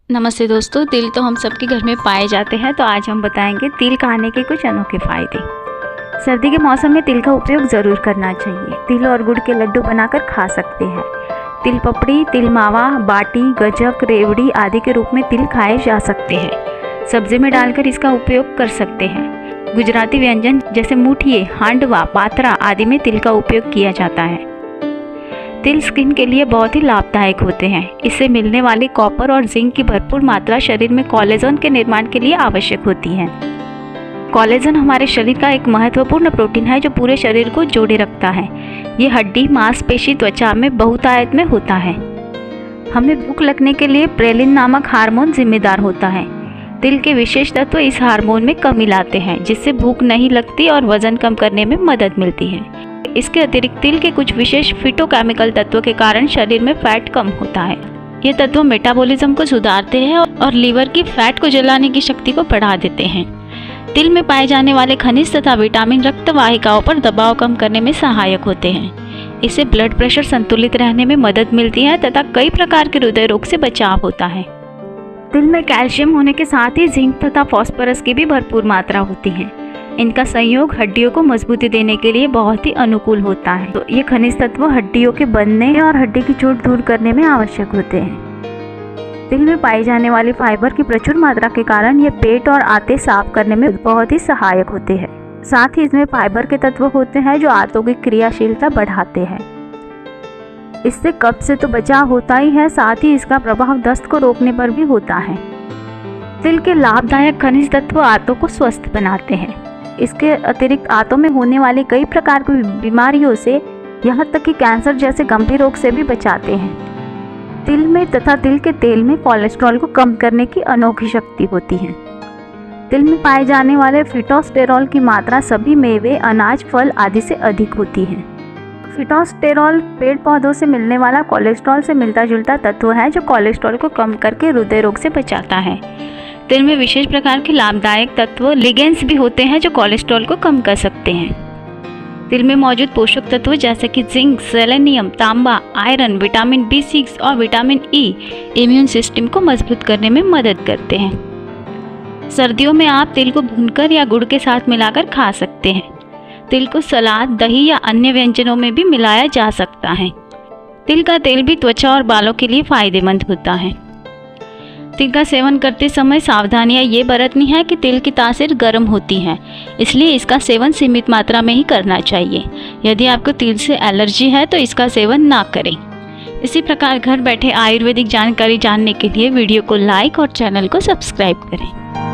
नमस्ते दोस्तों, तिल तो हम सबके घर में पाए जाते हैं। तो आज हम बताएंगे तिल खाने के कुछ अनोखे फ़ायदे। सर्दी के मौसम में तिल का उपयोग ज़रूर करना चाहिए। तिल और गुड़ के लड्डू बनाकर खा सकते हैं। तिल पपड़ी, तिल मावा, बाटी, गजक, रेवड़ी आदि के रूप में तिल खाए जा सकते हैं। सब्जी में डालकर इसका उपयोग कर सकते हैं। गुजराती व्यंजन जैसे मुठिए, हांडवा, पात्रा आदि में तिल का उपयोग किया जाता है। तिल स्किन के लिए बहुत ही लाभदायक होते हैं। इससे मिलने वाली कॉपर और जिंक की भरपूर मात्रा शरीर में कोलेजन के निर्माण के लिए आवश्यक होती है। कोलेजन हमारे शरीर का एक महत्वपूर्ण प्रोटीन है जो पूरे शरीर को जोड़े रखता है। ये हड्डी, मांसपेशी, त्वचा में बहुतायत में होता है। हमें भूख लगने के लिए प्रेलिन नामक हार्मोन जिम्मेदार होता है। तिल के विशेष तत्व इस हार्मोन में कमी लाते हैं, जिससे भूख नहीं लगती और वजन कम करने में मदद मिलती है। इसके अतिरिक्त तिल के कुछ विशेष फिटोकेमिकल तत्वों के कारण शरीर में फैट कम होता है। ये तत्व मेटाबॉलिज्म को सुधारते हैं और लीवर की फैट को जलाने की शक्ति को बढ़ा देते हैं। तिल में पाए जाने वाले खनिज तथा विटामिन रक्त वाहिकाओं पर दबाव कम करने में सहायक होते हैं। इससे ब्लड प्रेशर संतुलित रहने में मदद मिलती है तथा कई प्रकार के हृदय रोग से बचाव होता है। तिल में कैल्शियम होने के साथ ही जिंक तथा फास्फोरस की भी भरपूर मात्रा होती है। इनका संयोग हड्डियों को मजबूती देने के लिए बहुत ही अनुकूल होता है। तो ये खनिज तत्व हड्डियों के बनने और हड्डी की चोट दूर करने में आवश्यक होते हैं। तिल में पाई जाने वाली फाइबर की प्रचुर मात्रा के कारण ये पेट और आंतें साफ करने में बहुत ही सहायक होते हैं। साथ ही इसमें फाइबर के तत्व होते हैं जो आंतों की क्रियाशीलता बढ़ाते हैं। इससे कब्ज से तो बचाव होता ही है, साथ ही इसका प्रभाव दस्त को रोकने पर भी होता है। तिल के लाभदायक खनिज तत्व आंतों को स्वस्थ बनाते हैं। इसके अतिरिक्त आंतों में होने वाली कई प्रकार की बीमारियों से, यहाँ तक कि कैंसर जैसे गंभीर रोग से भी बचाते हैं। तिल में तथा तिल के तेल में कोलेस्ट्रॉल को कम करने की अनोखी शक्ति होती है। तिल में पाए जाने वाले फिटोस्टेरॉल की मात्रा सभी मेवे, अनाज, फल आदि से अधिक होती है। फिटोस्टेरॉल पेड़ पौधों से मिलने वाला कोलेस्ट्रॉल से मिलता जुलता तत्व है जो कोलेस्ट्रॉल को कम करके हृदय रोग से बचाता है। तिल में विशेष प्रकार के लाभदायक तत्व लिगेंड्स भी होते हैं जो कोलेस्ट्रॉल को कम कर सकते हैं। तिल में मौजूद पोषक तत्व जैसे कि जिंक, सेलेनियम, तांबा, आयरन, विटामिन B6 और विटामिन E इम्यून सिस्टम को मजबूत करने में मदद करते हैं। सर्दियों में आप तिल को भूनकर या गुड़ के साथ मिलाकर खा सकते हैं। तिल को सलाद, दही या अन्य व्यंजनों में भी मिलाया जा सकता है। तिल का तेल भी त्वचा और बालों के लिए फायदेमंद होता है। तिल का सेवन करते समय सावधानियां ये बरतनी है कि तिल की तासीर गर्म होती है, इसलिए इसका सेवन सीमित मात्रा में ही करना चाहिए। यदि आपको तिल से एलर्जी है तो इसका सेवन ना करें। इसी प्रकार घर बैठे आयुर्वेदिक जानकारी जानने के लिए वीडियो को लाइक और चैनल को सब्सक्राइब करें।